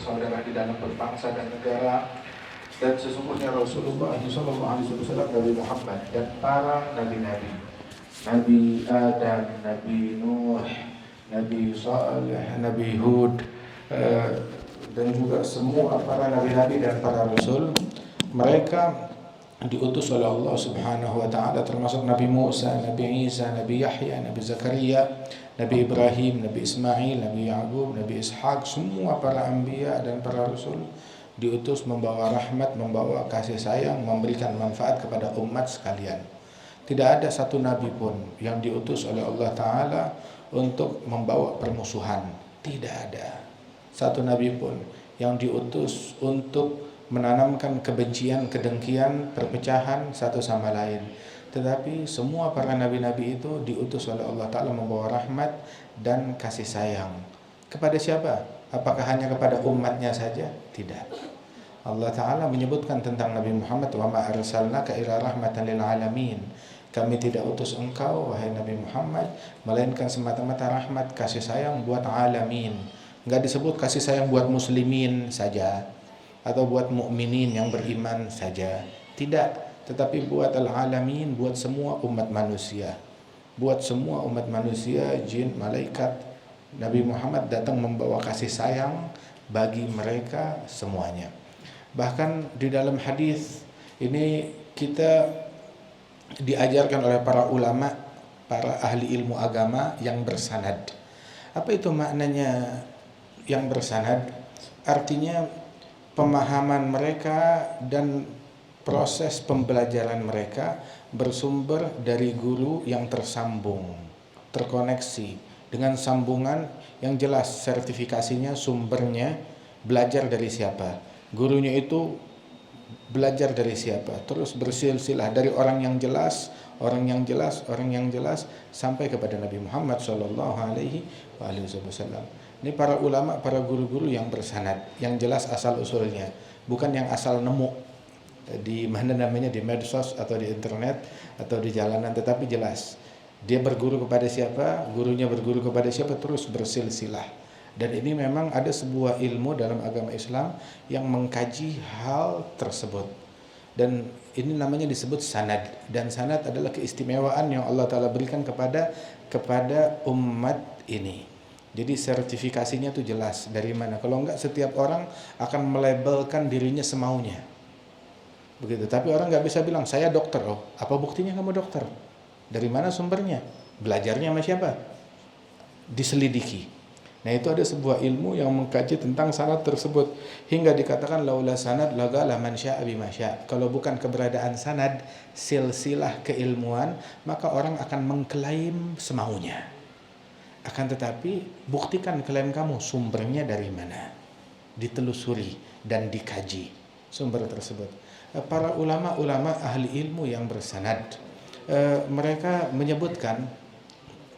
bersaudara di dalam berbangsa dan negara. Dan sesungguhnya Rasulullah SAW, Nabi Muhammad dan para nabi-nabi, Nabi Adam, Nabi Nuh, Nabi Saleh, Nabi Hud, dan juga semua para nabi-nabi dan para rasul, mereka diutus oleh Allah Subhanahu wa taala, termasuk Nabi Musa, Nabi Isa, Nabi Yahya, Nabi Zakaria, Nabi Ibrahim, Nabi Ismail, Nabi Ya'qub, Nabi Ishaq. Semua para anbiya dan para rasul diutus membawa rahmat, membawa kasih sayang, memberikan manfaat kepada umat sekalian. Tidak ada satu nabi pun yang diutus oleh Allah Ta'ala untuk membawa permusuhan. Tidak ada satu nabi pun yang diutus untuk menanamkan kebencian, kedengkian, perpecahan satu sama lain. Tetapi semua para nabi-nabi itu diutus oleh Allah Ta'ala membawa rahmat dan kasih sayang. Kepada siapa? Apakah hanya kepada umatnya saja? Tidak. Allah Ta'ala menyebutkan tentang Nabi Muhammad, wa ma arsalnaka ila rahmatan lil alamin. Kami tidak utus engkau, wahai Nabi Muhammad, melainkan semata-mata rahmat, kasih sayang buat alamin. Enggak disebut kasih sayang buat muslimin saja atau buat mukminin yang beriman saja. Tidak, tetapi buat al-alamin, buat semua umat manusia. Buat semua umat manusia, jin, malaikat. Nabi Muhammad datang membawa kasih sayang bagi mereka semuanya. Bahkan di dalam hadis ini kita diajarkan oleh para ulama, para ahli ilmu agama yang bersanad. Apa itu maknanya yang bersanad? Artinya pemahaman mereka dan proses pembelajaran mereka bersumber dari guru yang tersambung, terkoneksi dengan sambungan yang jelas, sertifikasinya, sumbernya, belajar dari siapa, gurunya itu belajar dari siapa, terus bersilsilah dari orang yang jelas, orang yang jelas, orang yang jelas sampai kepada Nabi Muhammad sallallahu alaihi wasallam. Ini para ulama, para guru-guru yang bersanad, yang jelas asal usulnya, bukan yang asal nemu di mana namanya, di medsos atau di internet atau di jalanan, tetapi jelas dia berguru kepada siapa, gurunya berguru kepada siapa, terus bersilsilah. Dan ini memang ada sebuah ilmu dalam agama Islam yang mengkaji hal tersebut. Dan ini namanya disebut sanad. Dan sanad adalah keistimewaan yang Allah Ta'ala berikan kepada umat ini. Jadi sertifikasinya itu jelas dari mana. Kalau enggak, setiap orang akan melabelkan dirinya semaunya. Begitu. Tapi orang enggak bisa bilang, saya dokter. Oh, apa buktinya kamu dokter? Dari mana sumbernya? Belajarnya sama siapa? Diselidiki. Nah, itu ada sebuah ilmu yang mengkaji tentang sanad tersebut, hingga dikatakan laula sanad lagala man syaa bima syaa. Kalau bukan keberadaan sanad, silsilah keilmuan, maka orang akan mengklaim semaunya. Akan tetapi buktikan klaim kamu, sumbernya dari mana, ditelusuri dan dikaji sumber tersebut. Para ulama-ulama ahli ilmu yang bersanad, mereka menyebutkan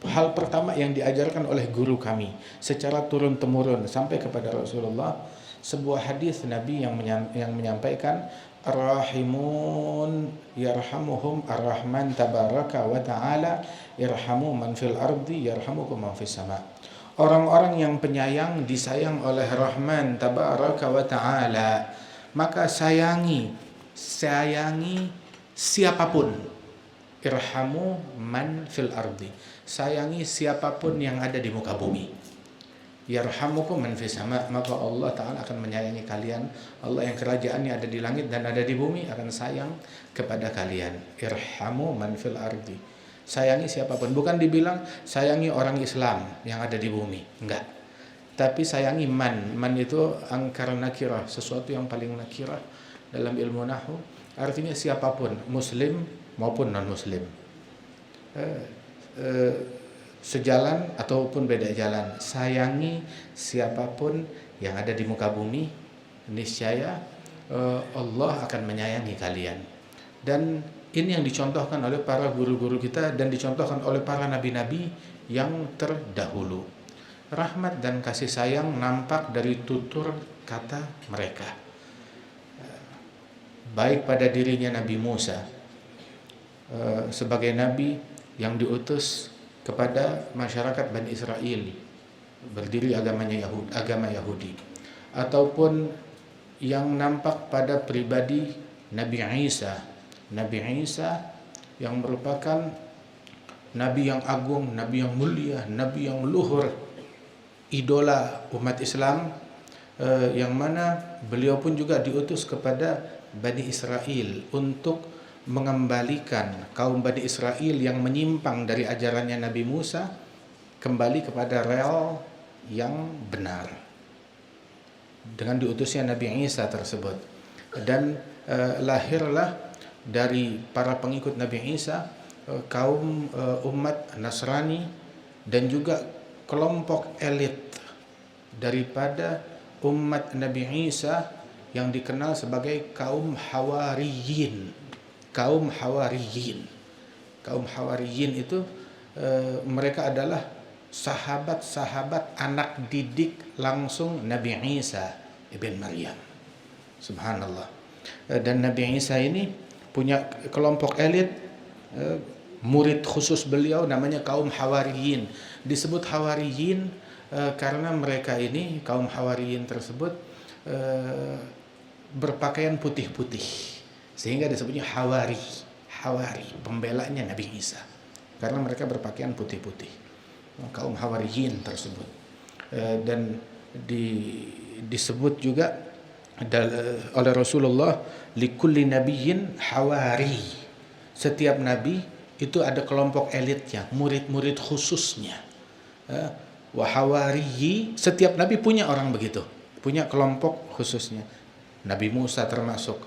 hal pertama yang diajarkan oleh guru kami secara turun-temurun sampai kepada Rasulullah, sebuah hadis Nabi yang menyampaikan, ar-rahimun yarhamuhum ar-rahman tabaraka wa ta'ala irhamu man fil ardi yarhamukum man fis sama. Orang-orang yang penyayang disayang oleh Rahman tabaraka wa ta'ala, maka sayangi siapapun. Irhamu man fil ardi, sayangi siapapun yang ada di muka bumi. Yarhamukum man fis sama, maka Allah Ta'ala akan menyayangi kalian. Allah yang kerajaannya ada di langit dan ada di bumi akan sayang kepada kalian. Irhamu man fil ardi, sayangi siapapun. Bukan dibilang sayangi orang Islam yang ada di bumi, enggak. Tapi sayangi man itu angkar nakirah, sesuatu yang paling nakirah dalam ilmu nahwu. Artinya siapapun, muslim maupun non-muslim, sejalan ataupun beda jalan, sayangi siapapun yang ada di muka bumi, niscaya Allah akan menyayangi kalian. Dan ini yang dicontohkan oleh para guru-guru kita dan dicontohkan oleh para nabi-nabi yang terdahulu. Rahmat dan kasih sayang nampak dari tutur kata mereka, baik pada dirinya Nabi Musa sebagai nabi yang diutus kepada masyarakat Bani Israel, berdiri agama Yahudi. ataupun yang nampak pada pribadi Nabi Isa. Nabi Isa yang merupakan Nabi yang agung, Nabi yang mulia, Nabi yang luhur, idola umat Islam, yang mana beliau pun juga diutus kepada Bani Israel untuk mengembalikan kaum Bani Israel yang menyimpang dari ajarannya Nabi Musa kembali kepada rel yang benar dengan diutusnya Nabi Isa tersebut. Dan lahirlah dari para pengikut Nabi Isa kaum umat Nasrani dan juga kelompok elit daripada umat Nabi Isa yang dikenal sebagai kaum Hawariyin. Kaum Hawariyin. Kaum Hawariyin itu mereka adalah sahabat-sahabat anak didik langsung Nabi Isa ibn Maryam. Subhanallah. Dan Nabi Isa ini punya kelompok elit, murid khusus beliau namanya kaum Hawariyin. Disebut Hawariyin karena mereka ini, kaum Hawariyin tersebut berpakaian putih-putih, sehingga disebutnya Hawari. Hawari, pembelanya Nabi Isa, karena mereka berpakaian putih-putih, kaum Hawariyin tersebut. Dan disebut juga oleh Rasulullah, likulli nabiyyin hawari. Setiap nabi itu ada kelompok elitnya, murid-murid khususnya. Wa hawariyi, setiap nabi punya orang begitu, punya kelompok khususnya. Nabi Musa termasuk.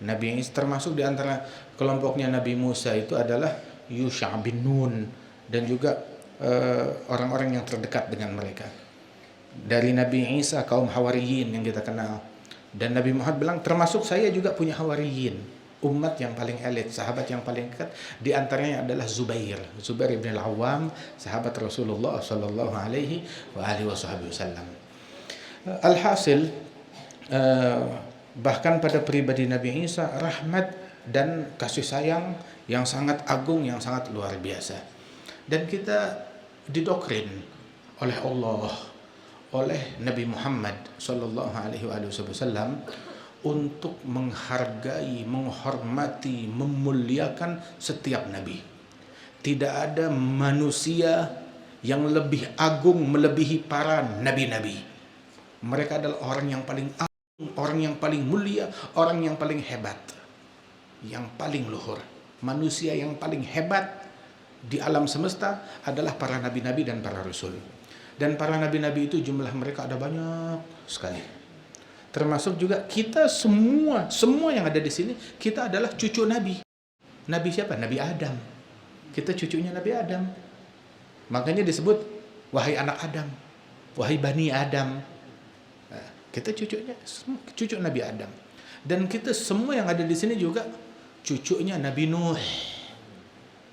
Nabi Isa termasuk di antara kelompoknya Nabi Musa itu adalah Yusha bin Nun dan juga orang-orang yang terdekat dengan mereka. Dari Nabi Isa kaum Hawariyin yang kita kenal. Dan Nabi Muhammad bilang termasuk saya juga punya Hawariyin, umat yang paling elit, sahabat yang paling dekat. Di antaranya adalah Zubair bin Al-Awwam, sahabat Rasulullah sallallahu alaihi wasallam. Alhasil, bahkan pada pribadi Nabi Isa rahmat dan kasih sayang yang sangat agung, yang sangat luar biasa. Dan kita didoktrin oleh Allah, oleh Nabi Muhammad sallallahu alaihi wasallam untuk menghargai, menghormati, memuliakan setiap nabi. Tidak ada manusia yang lebih agung melebihi para nabi-nabi. Mereka adalah orang yang paling agung, orang yang paling mulia, orang yang paling hebat, yang paling luhur. Manusia yang paling hebat di alam semesta adalah para nabi-nabi dan para rasul. Dan para nabi-nabi itu jumlah mereka ada banyak sekali. Termasuk juga kita semua yang ada di sini, kita adalah cucu nabi. Nabi siapa? Nabi Adam. Kita cucunya Nabi Adam. Makanya disebut wahai anak Adam, wahai Bani Adam. Nah, kita cucu Nabi Adam. Dan kita semua yang ada di sini juga cucunya Nabi Nuh.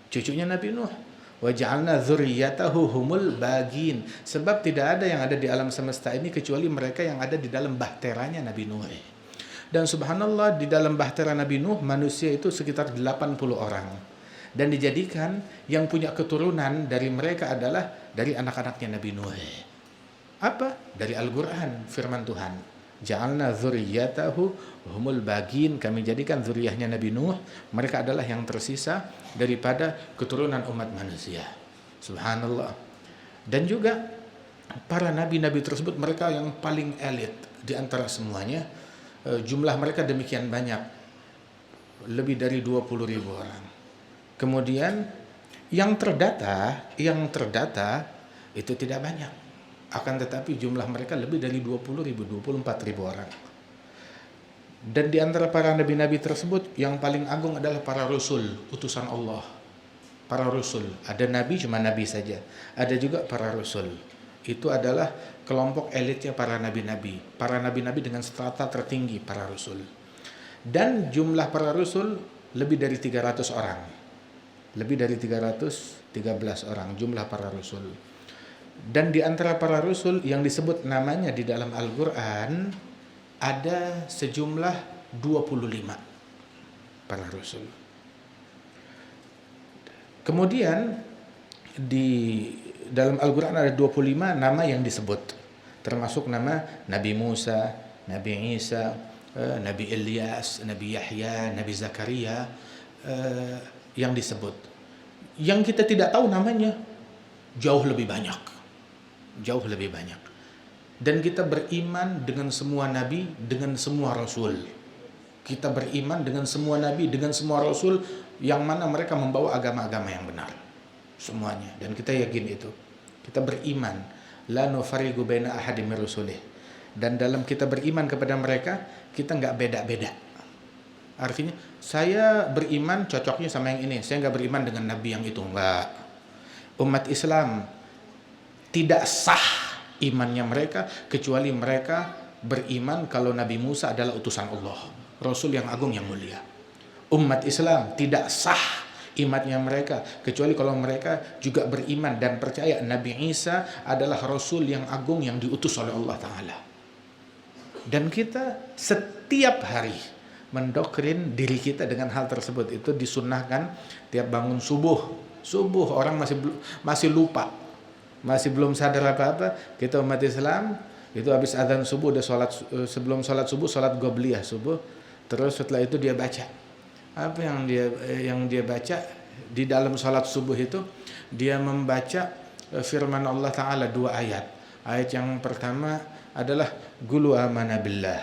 Cucunya Nabi Nuh. Waja'alna dzurriyyatahu humul bagin. Sebab tidak ada yang ada di alam semesta ini kecuali mereka yang ada di dalam bahteranya Nabi Nuh. Dan subhanallah, di dalam bahtera Nabi Nuh manusia itu sekitar 80 orang. Dan dijadikan yang punya keturunan dari mereka adalah dari anak-anaknya Nabi Nuh. Apa? Dari Al-Qur'an, firman Tuhan. Ja'alna dzurriyyatahu humul bagin, kami jadikan zuriyahnya Nabi Nuh, mereka adalah yang tersisa daripada keturunan umat manusia. Subhanallah. Dan juga para nabi-nabi tersebut mereka yang paling elit di antara semuanya. Jumlah mereka demikian banyak, lebih dari 20.000 orang. Kemudian yang terdata itu tidak banyak. Akan tetapi jumlah mereka lebih dari 24.000 orang. Dan di antara para nabi-nabi tersebut yang paling agung adalah para rasul, utusan Allah. Para rasul, ada nabi cuma nabi saja, ada juga para rasul. Itu adalah kelompok elitnya para nabi-nabi. Para nabi-nabi dengan strata tertinggi, para rasul. Dan jumlah para rasul lebih dari 300 orang. Lebih dari 313 orang jumlah para rasul. Dan di antara para rasul yang disebut namanya di dalam Al-Qur'an ada sejumlah 25 para rasul. Kemudian di dalam Al-Qur'an ada 25 nama yang disebut. termasuk nama Nabi Musa, Nabi Isa, Nabi Ilyas, Nabi Yahya, Nabi Zakaria, yang disebut. Yang kita tidak tahu namanya jauh lebih banyak. Jauh lebih banyak. Dan kita beriman dengan semua nabi, dengan semua rasul. Kita beriman dengan semua nabi, dengan semua rasul, yang mana mereka membawa agama-agama yang benar. Semuanya. Dan kita yakin itu. Kita beriman. La nufarigu baina ahadim min rusulih. Dan dalam kita beriman kepada mereka, kita nggak beda-beda. Artinya, saya beriman cocoknya sama yang ini. Saya nggak beriman dengan nabi yang itu. Nggak. Umat Islam tidak sah imannya mereka kecuali mereka beriman kalau Nabi Musa adalah utusan Allah, Rasul yang agung yang mulia. Umat Islam tidak sah imannya mereka kecuali kalau mereka juga beriman dan percaya Nabi Isa adalah Rasul yang agung yang diutus oleh Allah Ta'ala. Dan kita setiap hari mendoktrin diri kita dengan hal tersebut. Itu disunnahkan tiap bangun subuh orang masih lupa, masih belum sadar apa-apa. Kita umat Islam itu habis adzan subuh udah sholat, sebelum sholat subuh sholat qobliyah subuh, terus setelah itu dia baca apa yang dia baca di dalam sholat subuh itu. Dia membaca firman Allah Ta'ala 2 ayat. Ayat yang pertama adalah Qulu amana billah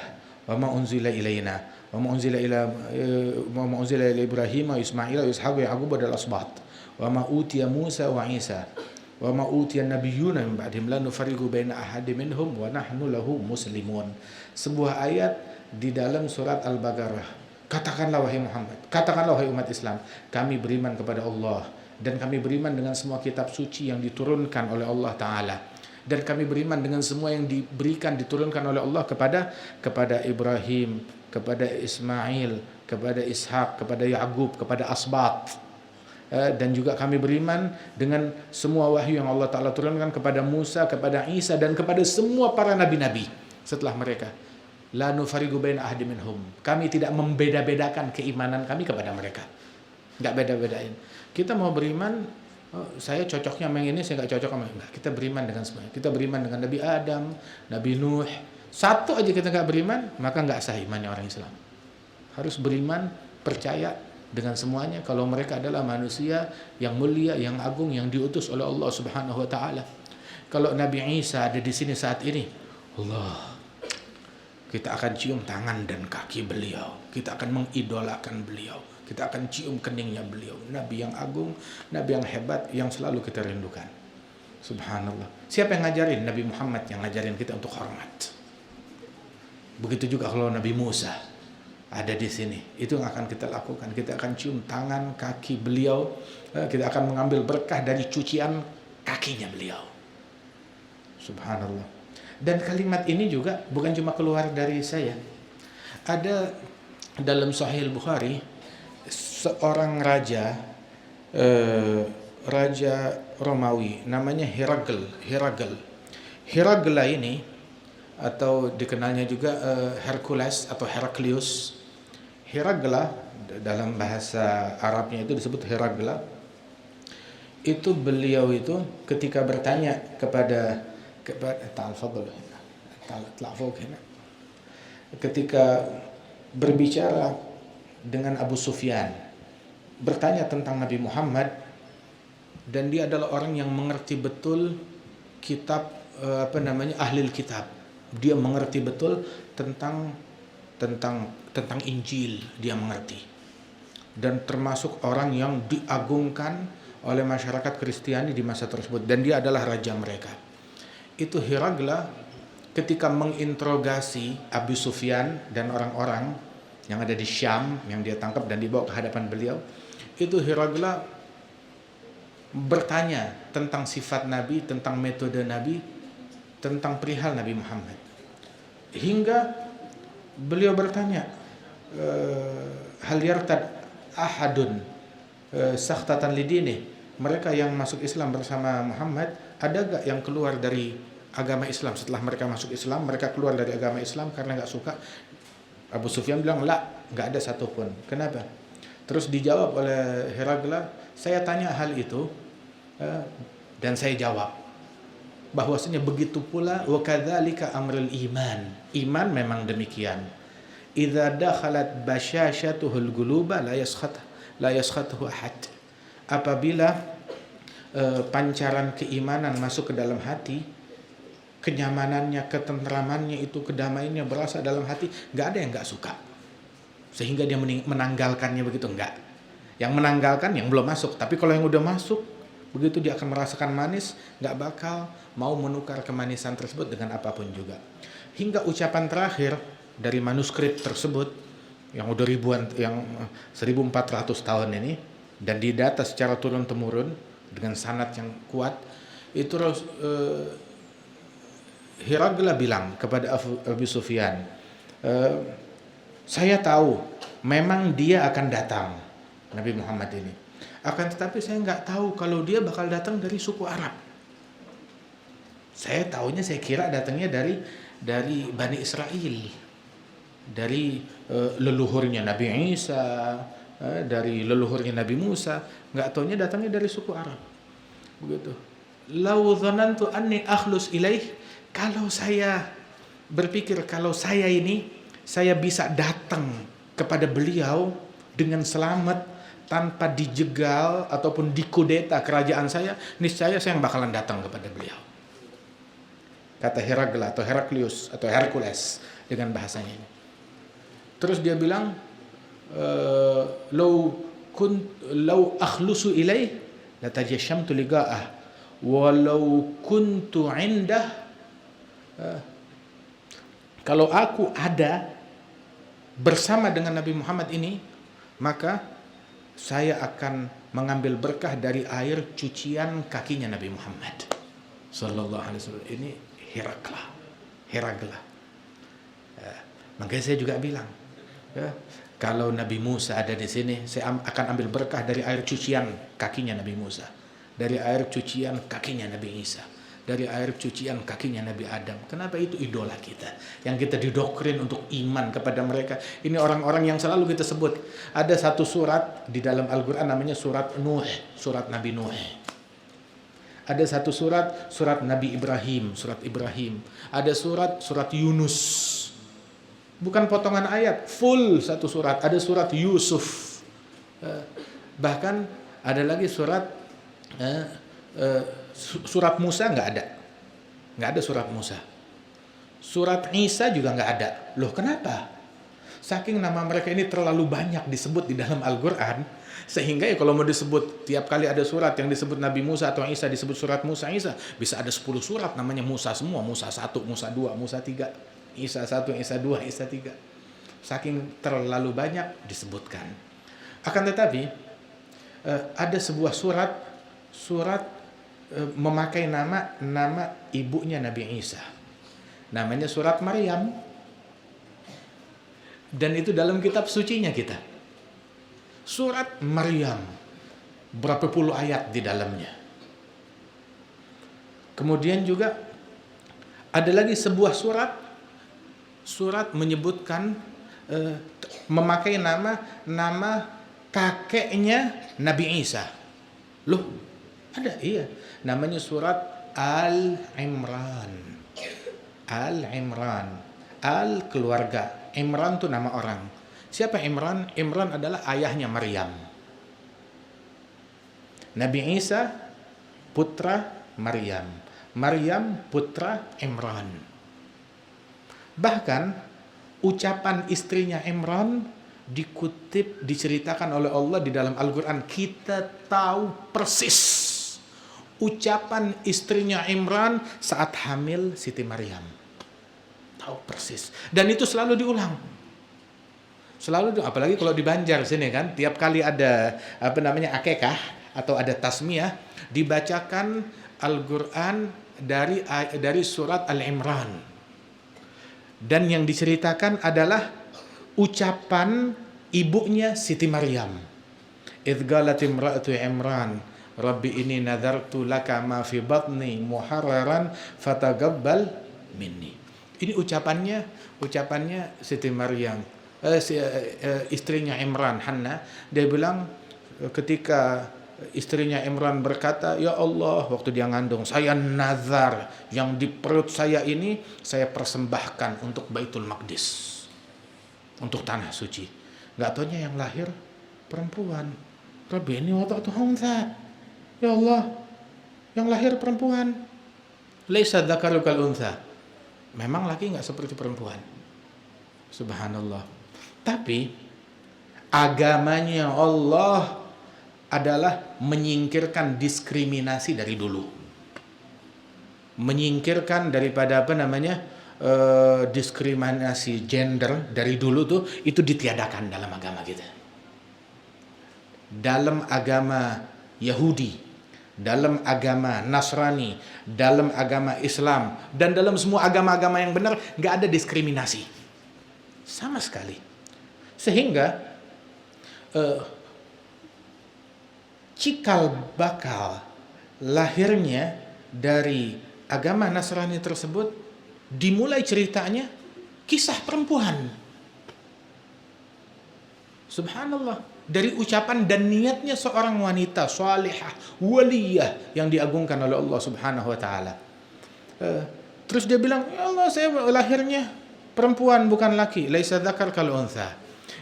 wa ma unzila ilaina wa ma unzila ila Ibrahim wa Ismail wa Ishaq wa Yaqub wa al-asbat wa ma utiya Musa wa Isa wa ma utiya nabiyyuna min ba'dihim la nufariqu baina ahadin minhum wa nahnu lahu muslimun. Sebuah ayat di dalam surat Al-Baqarah. Katakanlah wahai Muhammad, katakanlah wahai umat Islam, kami beriman kepada Allah dan kami beriman dengan semua kitab suci yang diturunkan oleh Allah Ta'ala, dan kami beriman dengan semua yang diturunkan oleh Allah kepada Ibrahim, kepada Ismail, kepada Ishak, kepada Yaqub, kepada Asbat. Dan juga kami beriman dengan semua wahyu yang Allah Ta'ala turunkan kepada Musa, kepada Isa, dan kepada semua para nabi-nabi setelah mereka. La nufariqu baina ahadin minhum. Kami tidak membeda-bedakan keimanan kami kepada mereka. Enggak beda-bedain. Kita mau beriman, saya cocoknya sama yang ini, saya enggak cocok sama enggak. Kita beriman dengan semuanya. Kita beriman dengan Nabi Adam, Nabi Nuh. Satu aja kita enggak beriman, maka enggak sah imannya orang Islam. Harus beriman, percaya dengan semuanya kalau mereka adalah manusia yang mulia, yang agung, yang diutus oleh Allah Subhanahu wa taala. Kalau Nabi Isa ada di sini saat ini, Allah, kita akan cium tangan dan kaki beliau. Kita akan mengidolakan beliau. Kita akan cium keningnya beliau. Nabi yang agung, Nabi yang hebat, yang selalu kita rindukan. Subhanallah. Siapa yang ngajarin? Nabi Muhammad yang ngajarin kita untuk hormat. Begitu juga kalau Nabi Musa ada di sini, itu yang akan kita lakukan. Kita akan cium tangan, kaki beliau. Kita akan mengambil berkah dari cucian kakinya beliau. Subhanallah. Dan kalimat ini juga bukan cuma keluar dari saya. Ada dalam Sahih Bukhari seorang raja, raja Romawi, namanya Heragla ini, atau dikenalnya juga Hercules atau Heraklius. Heragla dalam bahasa Arabnya itu disebut Heragla. Itu beliau itu ketika bertanya kepada ketika berbicara dengan Abu Sufyan, bertanya tentang Nabi Muhammad, dan dia adalah orang yang mengerti betul kitab ahlil kitab. Dia mengerti betul tentang Injil, dia mengerti. Dan termasuk orang yang diagungkan oleh masyarakat Kristiani di masa tersebut, dan dia adalah raja mereka. Itu Heragla ketika menginterogasi Abu Sufyan dan orang-orang yang ada di Syam yang dia tangkap dan dibawa ke hadapan beliau, itu Heragla bertanya tentang sifat Nabi, tentang metode Nabi, tentang perihal Nabi Muhammad. Hingga beliau bertanya, hal yartad ahadun sakhtatan lidini, mereka yang masuk Islam bersama Muhammad, ada gak yang keluar dari agama Islam setelah mereka masuk Islam? Mereka keluar dari agama Islam karena gak suka. Abu Sufyan bilang, gak ada satupun. Kenapa? Terus dijawab oleh Heragla, saya tanya hal itu dan saya jawab. bahwasanya begitu pula wa kadzalika amrul iman. Iman memang demikian. Idza dakhalat bashashatuhul quluba la yaskhatuhu ahad. Apabila pancaran keimanan masuk ke dalam hati, kenyamanannya, ketentramannya itu, kedamaiannya berasa dalam hati, nggak ada yang nggak suka. Sehingga dia menanggalkannya begitu, enggak. Yang menanggalkan yang belum masuk, tapi kalau yang udah masuk, begitu dia akan merasakan manis, nggak bakal mau menukar kemanisan tersebut dengan apapun juga. Hingga ucapan terakhir dari manuskrip tersebut yang udah yang 1400 tahun ini dan didata secara turun-temurun dengan sanad yang kuat, itu Hiraqla bilang kepada Abu Sufyan, saya tahu memang dia akan datang, Nabi Muhammad ini. Akan tetapi saya nggak tahu kalau dia bakal datang dari suku Arab. Saya kira datangnya dari Bani Israel, dari leluhurnya Nabi Isa, dari leluhurnya Nabi Musa. Nggak taunya datangnya dari suku Arab. Begitu. Lau dhanantu anni akhlus ilaih, kalau saya berpikir kalau saya bisa datang kepada beliau dengan selamat tanpa dijegal ataupun dikudeta kerajaan saya, niscaya saya yang bakalan datang kepada beliau. Kata Hiraqla atau Heraklius atau Hercules dengan bahasanya ini. Terus dia bilang, lau akhlusu ilaih latajashamtu liqa'ah walau kuntu indah. Kalau aku ada bersama dengan Nabi Muhammad ini, maka saya akan mengambil berkah dari air cucian kakinya Nabi Muhammad sallallahu alaihi wasallam. Ini Hiraqla. Makanya saya juga bilang, kalau Nabi Musa ada di sini, saya akan ambil berkah dari air cucian kakinya Nabi Musa, dari air cucian kakinya Nabi Isa, dari air cucian kakinya Nabi Adam. Kenapa? Itu idola kita, yang kita didoktrin untuk iman kepada mereka. Ini orang-orang yang selalu kita sebut. Ada satu surat di dalam Al-Quran namanya surat Nuh, surat Nabi Nuh. Ada satu surat Nabi Ibrahim, surat Ibrahim. Ada surat Yunus. Bukan potongan ayat, full satu surat. Ada surat Yusuf. Bahkan ada lagi surat Musa nggak ada surat Musa. Surat Isa juga nggak ada. Loh kenapa? Saking nama mereka ini terlalu banyak disebut di dalam Al-Quran, sehingga ya kalau mau disebut tiap kali ada surat yang disebut Nabi Musa atau Isa disebut surat Musa Isa, bisa ada 10 surat namanya Musa semua. Musa 1, Musa 2, Musa 3, Isa 1, Isa 2, Isa 3. Saking terlalu banyak disebutkan. Akan tetapi ada sebuah surat memakai nama ibunya Nabi Isa. Namanya surat Maryam. Dan itu dalam kitab sucinya kita. Surat Maryam. Berapa puluh ayat di dalamnya. Kemudian juga ada lagi sebuah surat menyebutkan memakai nama kakeknya Nabi Isa. Loh, ada, iya. Namanya surat Al-Imran. Al-Imran. Al keluarga. Imran itu nama orang. Siapa Imran? Imran adalah ayahnya Maryam. Nabi Isa putra Maryam. Maryam putra Imran. Bahkan ucapan istrinya Imran diceritakan oleh Allah di dalam Al-Quran. Kita tahu persis ucapan istrinya Imran saat hamil Siti Maryam. Tahu persis. Dan itu selalu diulang. Apalagi kalau di Banjar sini kan, tiap kali ada akekah atau ada tasmiyah, dibacakan Al-Quran dari surat Al-Imran. Dan yang diceritakan adalah ucapan ibunya Siti Maryam. Idh qalat imra'atu Imran, Rabbi inni nadartu laka ma fi batni muharraran fataqabbal minni. Ini ucapannya Siti Maryam, istrinya Imran, Hanna. Dia bilang ketika istrinya Imran berkata, ya Allah, waktu dia ngandung, saya nazar yang di perut saya ini saya persembahkan untuk Baitul Maqdis, untuk tanah suci. Gak taunya yang lahir perempuan. Rabbi ini wada'tuha untha, ya Allah, yang lahir perempuan. Laisa dzakaru kal untha, memang laki gak seperti perempuan. Subhanallah. Tapi agamanya Allah adalah menyingkirkan diskriminasi dari dulu, menyingkirkan daripada diskriminasi gender dari dulu tuh, itu ditiadakan dalam agama kita. Dalam agama Yahudi, dalam agama Nasrani, dalam agama Islam, dan dalam semua agama-agama yang benar nggak ada diskriminasi sama sekali. Sehingga cikal bakal lahirnya dari agama Nasrani tersebut dimulai ceritanya kisah perempuan. Subhanallah, dari ucapan dan niatnya seorang wanita salihah, waliyah yang diagungkan oleh Allah Subhanahu wa taala. Terus dia bilang, ya Allah, saya lahirnya perempuan bukan laki, laisa dzakar kal untha.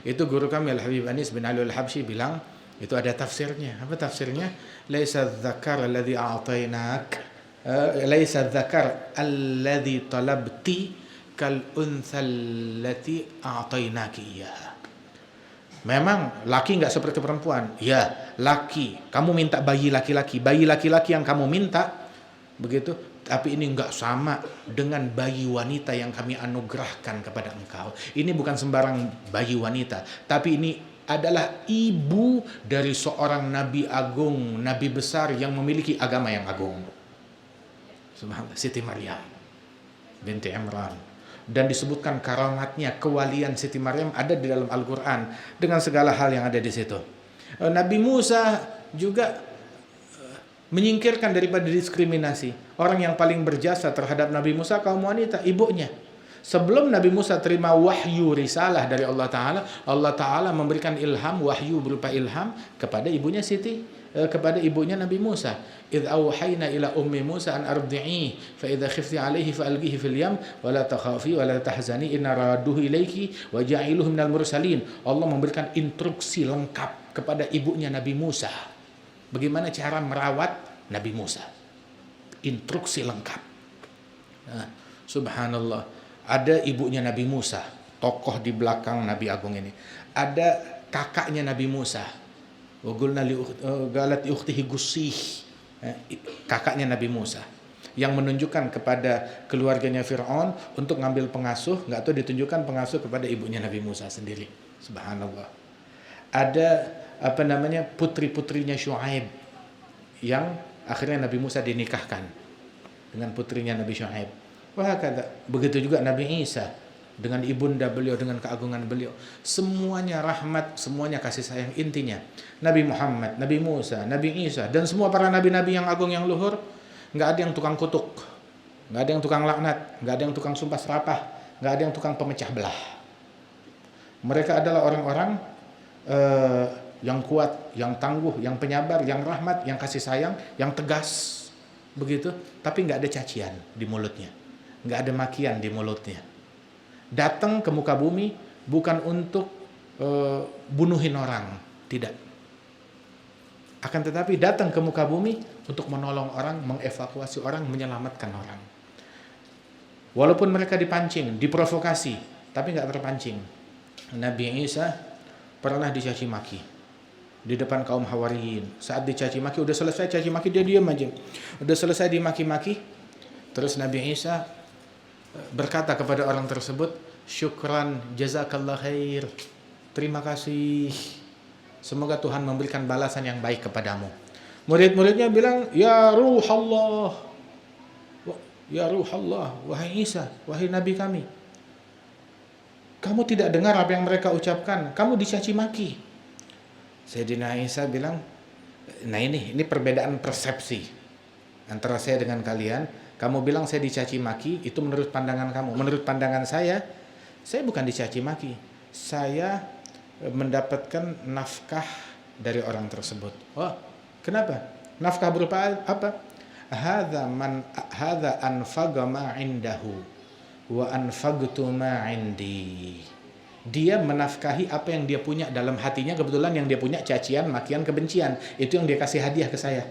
Itu guru kami Al-Habib Anis bin Ali Al-Habsyi bilang, itu ada tafsirnya. Apa tafsirnya? Laisa dzakar alladhi a'tainak, laisa dzakar alladhi talabti kal untha allati a'tainaki iyyaha. Memang laki nggak seperti perempuan. Ya, laki. Kamu minta bayi laki-laki. Bayi laki-laki yang kamu minta, begitu. Tapi ini nggak sama dengan bayi wanita yang kami anugerahkan kepada engkau. Ini bukan sembarang bayi wanita. Tapi ini adalah ibu dari seorang nabi agung, nabi besar yang memiliki agama yang agung. Subhanallah, Siti Maryam binti Imran. Dan disebutkan karamatnya, kewalian Siti Maryam ada di dalam Al-Quran dengan segala hal yang ada di situ. Nabi Musa juga menyingkirkan daripada diskriminasi. Orang yang paling berjasa terhadap Nabi Musa kaum wanita, ibunya. Sebelum Nabi Musa terima wahyu risalah dari Allah Ta'ala memberikan ilham, wahyu berupa ilham kepada ibunya kepada ibunya Nabi Musa. Idh awhayna ila ummi Musa an ardi'i fa idza khifti alayhi fa alqihi fil yam wa la takhafi wa la tahzani inna raduhu ilayki wa ja'iluhu minal mursalin. Allah memberikan instruksi lengkap kepada ibunya Nabi Musa. Bagaimana cara merawat Nabi Musa? Instruksi lengkap. Nah, subhanallah. Ada ibunya Nabi Musa, tokoh di belakang Nabi Agung ini. Ada kakaknya Nabi Musa. Wagulna li galat ukhtihi Gussih, kakaknya Nabi Musa, yang menunjukkan kepada keluarganya Fir'aun untuk ngambil pengasuh, nggak tahu ditunjukkan pengasuh kepada ibunya Nabi Musa sendiri. Subhanallah. Ada putri-putrinya Syuaib yang akhirnya Nabi Musa dinikahkan dengan putrinya Nabi Syuaib. Wah, begitu juga Nabi Isa dengan ibunda beliau, dengan keagungan beliau. Semuanya rahmat, semuanya kasih sayang. Intinya Nabi Muhammad, Nabi Musa, Nabi Isa, dan semua para nabi-nabi yang agung yang luhur, nggak ada yang tukang kutuk, nggak ada yang tukang laknat, nggak ada yang tukang sumpah serapah, nggak ada yang tukang pemecah belah. Mereka adalah orang-orang yang kuat, yang tangguh, yang penyabar, yang rahmat, yang kasih sayang, yang tegas, begitu. Tapi nggak ada cacian di mulutnya, nggak ada makian di mulutnya. Datang ke muka bumi bukan untuk bunuhin orang, tidak. Akan tetapi datang ke muka bumi untuk menolong orang, mengevakuasi orang, menyelamatkan orang. Walaupun mereka dipancing, diprovokasi, tapi nggak terpancing. Nabi Isa pernah dicaci maki di depan kaum Hawariyin. Saat dicaci maki, udah selesai caci maki, dia diam aja. Udah selesai dimaki-maki, terus Nabi Isa berkata kepada orang tersebut, syukran, jazakallah khair, terima kasih, semoga Tuhan memberikan balasan yang baik kepadamu. Murid-muridnya bilang, ya ruh Allah, ya ruh Allah, wahai Isa, wahai Nabi kami, kamu tidak dengar apa yang mereka ucapkan, kamu dicaci maki. Sayyidina Isa bilang, nah ini perbedaan persepsi antara saya dengan kalian. Kamu bilang saya dicaci maki, itu menurut pandangan kamu. Menurut pandangan saya bukan dicaci maki. Saya mendapatkan nafkah dari orang tersebut. Oh, Kenapa? Nafkah berupa apa? Hadza anfaqa ma indahu wa anfaqtu ma indi. Dia menafkahi apa yang dia punya dalam hatinya. Kebetulan yang dia punya cacian, makian, kebencian. Itu yang dia kasih hadiah ke saya.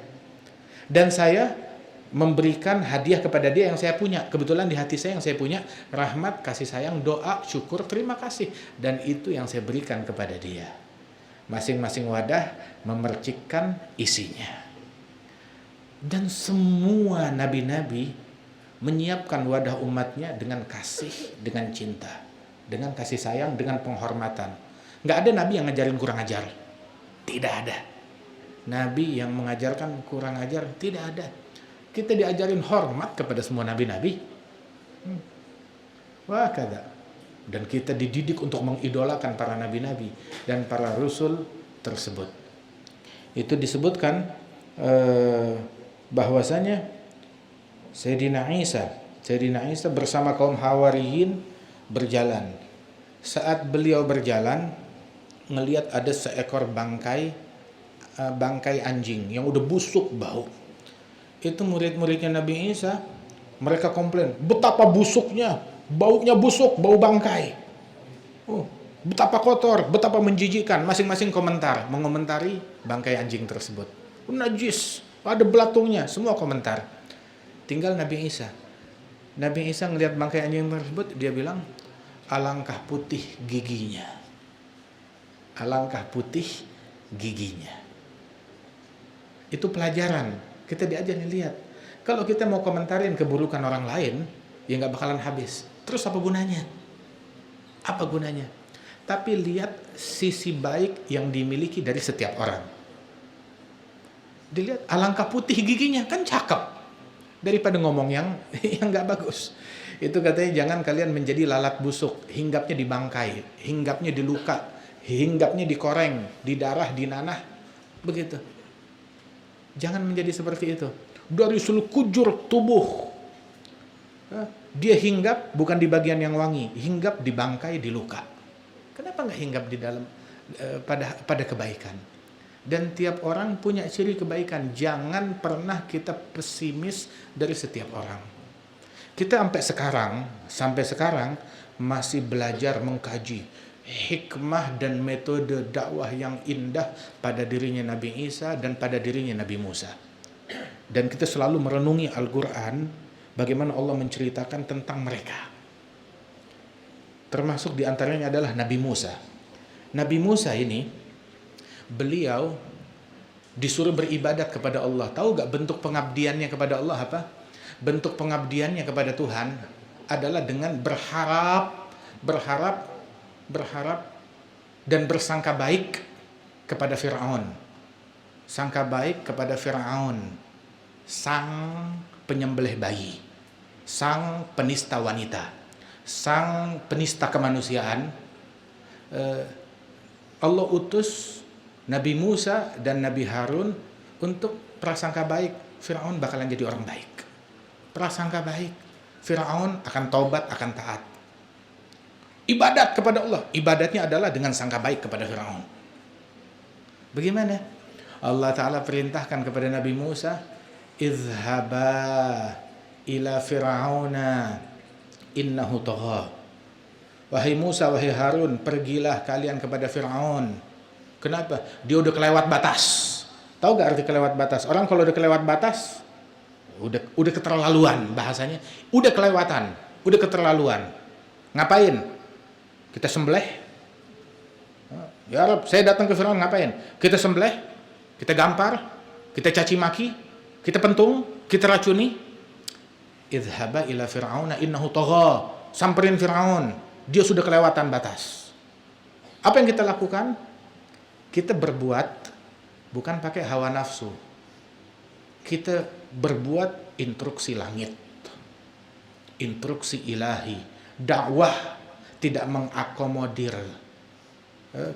Dan saya memberikan hadiah kepada dia yang saya punya. Kebetulan di hati saya yang saya punya rahmat, kasih sayang, doa, syukur, terima kasih. Dan itu yang saya berikan kepada dia. Masing-masing wadah memercikkan isinya. Dan semua nabi-nabi menyiapkan wadah umatnya dengan kasih, dengan cinta, dengan kasih sayang, dengan penghormatan. Nggak ada nabi yang ngajarin kurang ajar. Tidak ada. Nabi yang mengajarkan kurang ajar, tidak ada. Kita diajarin hormat kepada semua nabi-nabi. Wah, kada. Dan kita dididik untuk mengidolakan para nabi-nabi dan para rasul tersebut. Itu disebutkan bahwasanya Sayyidina Isa bersama kaum Hawariyin berjalan. Saat beliau berjalan, ngelihat ada seekor bangkai anjing yang udah busuk bau. Itu murid-muridnya Nabi Isa, mereka komplain, betapa busuknya, baunya busuk, bau bangkai. Oh, betapa kotor, betapa menjijikkan. Masing-masing mengomentari bangkai anjing tersebut. Najis, ada belatungnya, semua komentar. Tinggal Nabi Isa. Nabi Isa ngelihat bangkai anjing tersebut, dia bilang, alangkah putih giginya. Alangkah putih giginya. Itu pelajaran. Kita diajarin lihat. Kalau kita mau komentarin keburukan orang lain, ya nggak bakalan habis. Terus apa gunanya? Apa gunanya? Tapi lihat sisi baik yang dimiliki dari setiap orang. Dilihat alangkah putih giginya, kan cakep. Daripada ngomong yang nggak bagus. Itu katanya jangan kalian menjadi lalat busuk, hinggapnya di bangkai, hinggapnya di luka, hinggapnya di koreng, di darah, di nanah, begitu. Jangan menjadi seperti itu. Dari seluruh kujur tubuh, dia hinggap bukan di bagian yang wangi, hinggap di bangkai, di luka. Kenapa nggak hinggap di dalam pada kebaikan? Dan tiap orang punya ciri kebaikan. Jangan pernah kita pesimis dari setiap orang. Kita sampai sekarang masih belajar mengkaji hikmah dan metode dakwah yang indah pada dirinya Nabi Isa dan pada dirinya Nabi Musa. Dan kita selalu merenungi Al-Quran, bagaimana Allah menceritakan tentang mereka. Termasuk diantaranya adalah Nabi Musa. Nabi Musa ini, beliau disuruh beribadat kepada Allah. Tahu gak bentuk pengabdiannya kepada Allah apa? Bentuk pengabdiannya kepada Tuhan adalah dengan berharap dan bersangka baik kepada Fir'aun. Sangka baik kepada Fir'aun, sang penyembelih bayi, sang penista wanita, sang penista kemanusiaan. Allah utus Nabi Musa dan Nabi Harun untuk prasangka baik, Fir'aun bakalan jadi orang baik. Prasangka baik, Fir'aun akan taubat, akan taat. Ibadat kepada Allah, ibadatnya adalah dengan sangka baik kepada Fir'aun. Bagaimana? Allah Ta'ala perintahkan kepada Nabi Musa, izhaba ila Fir'auna innahu tagha. Wahai Musa, wahai Harun, pergilah kalian kepada Fir'aun. Kenapa? Dia udah kelewat batas. Tahu gak arti kelewat batas? Orang kalau udah kelewat batas, udah keterlaluan bahasanya. Udah kelewatan, udah keterlaluan. Ngapain? Kita sembelih. Ya Rabb, saya datang ke Fir'aun ngapain? Kita sembelih, kita gampar, kita caci maki, kita pentung, kita racuni. Idhaba ila Fir'auna innahu tagha. Samperin Fir'aun, dia sudah kelewatan batas. Apa yang kita lakukan? Kita berbuat bukan pakai hawa nafsu. Kita berbuat instruksi langit, instruksi ilahi. Dakwah tidak mengakomodir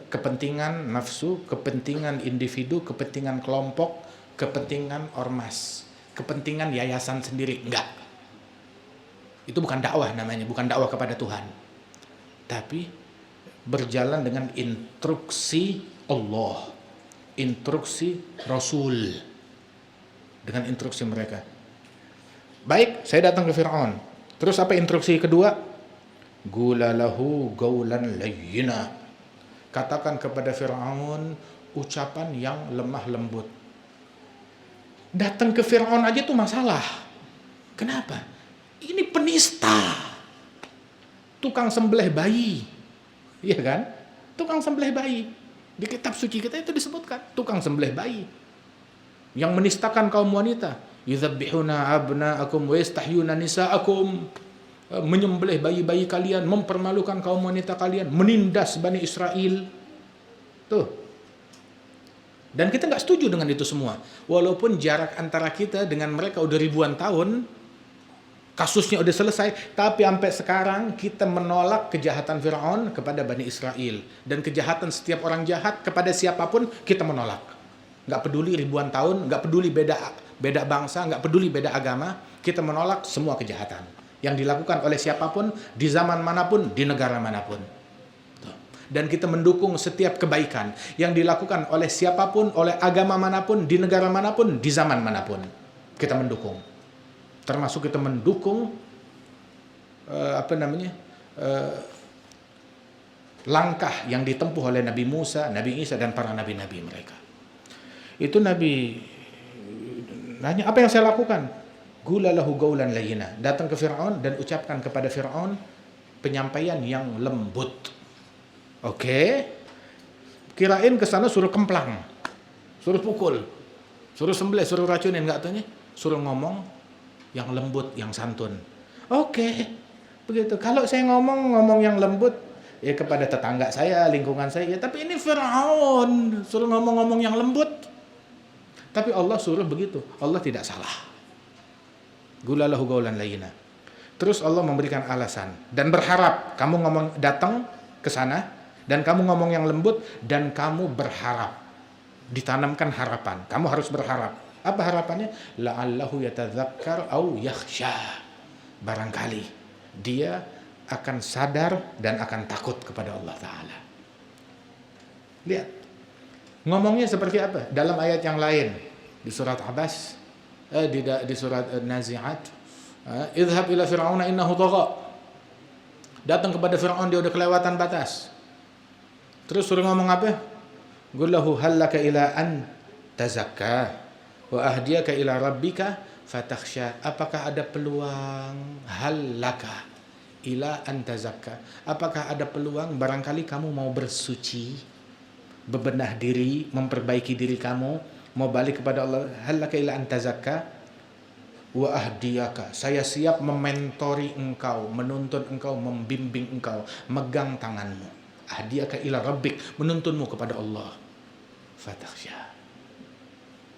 kepentingan nafsu, kepentingan individu, kepentingan kelompok, kepentingan ormas, kepentingan yayasan sendiri. Enggak. Itu bukan dakwah namanya, bukan dakwah kepada Tuhan. Tapi berjalan dengan instruksi Allah, instruksi Rasul. dengan instruksi mereka. Baik, saya datang ke Fir'aun. Terus apa instruksi kedua? Gula lahu gaulan layyina. Katakan kepada Fir'aun ucapan yang lemah lembut. Datang ke Fir'aun aja tuh masalah. Kenapa? Ini penista. Tukang sembelih bayi. Iya kan? Tukang sembelih bayi. Di kitab suci kita itu disebutkan tukang sembelih bayi yang menistakan kaum wanita. Yudzabbihuna abna'akum wa yastahyuna nisa'akum. Menyembelih bayi-bayi kalian, mempermalukan kaum wanita kalian, menindas Bani Israel. Tuh. Dan kita nggak setuju dengan itu semua. Walaupun jarak antara kita dengan mereka udah ribuan tahun, kasusnya udah selesai, tapi sampai sekarang kita menolak kejahatan Firaun kepada Bani Israel. Dan kejahatan setiap orang jahat kepada siapapun kita menolak. Nggak peduli ribuan tahun, nggak peduli beda bangsa, nggak peduli beda agama, kita menolak semua kejahatan yang dilakukan oleh siapapun, di zaman manapun, di negara manapun. Dan kita mendukung setiap kebaikan yang dilakukan oleh siapapun, oleh agama manapun, di negara manapun, di zaman manapun. Kita mendukung. Termasuk kita mendukung langkah yang ditempuh oleh Nabi Musa, Nabi Isa, dan para nabi-nabi mereka. Itu Nabi nanya, apa yang saya lakukan? Gula lahu gaulan layyina. Datang ke Fir'aun dan ucapkan kepada Fir'aun penyampaian yang lembut. Oke. Kirain ke sana suruh kemplang, suruh pukul, suruh sembelih, suruh racunin, enggak tanya, suruh ngomong yang lembut, yang santun. Oke. Begitu. Kalau saya ngomong yang lembut ya kepada tetangga saya, lingkungan saya, tapi ini Fir'aun suruh ngomong yang lembut. Tapi Allah suruh begitu. Allah tidak salah. Gula lahu gaulan layyina. Terus Allah memberikan alasan dan berharap kamu datang ke sana dan kamu ngomong yang lembut dan kamu berharap. Ditanamkan harapan. Kamu harus berharap. Apa harapannya? La'allahu yatadzakkar au yakhsha. Barangkali dia akan sadar dan akan takut kepada Allah Ta'ala. Lihat. Ngomongnya seperti apa? Dalam ayat yang lain. Di surat Abbas. Di surat Nazi'at. Idhab ila fir'auna innahu tagha. Datang kepada Fir'aun, dia udah kelewatan batas. Terus suruh ngomong apa? Qul lahu hallaka ila an tazakka wa ahdiyaka ila rabbika fatakhsha. Apakah ada peluang hallaka ila an tazakka? Apakah ada peluang barangkali kamu mau bersuci, bebenah diri, memperbaiki diri kamu, mau balik kepada Allah? Hallaka ila an tazakka wa ahdiyaka. Saya siap mementori engkau, menuntun engkau, membimbing engkau, megang tanganmu. Ahdiyaka ila rabbik, menuntunmu kepada Allah. Fatakhsha.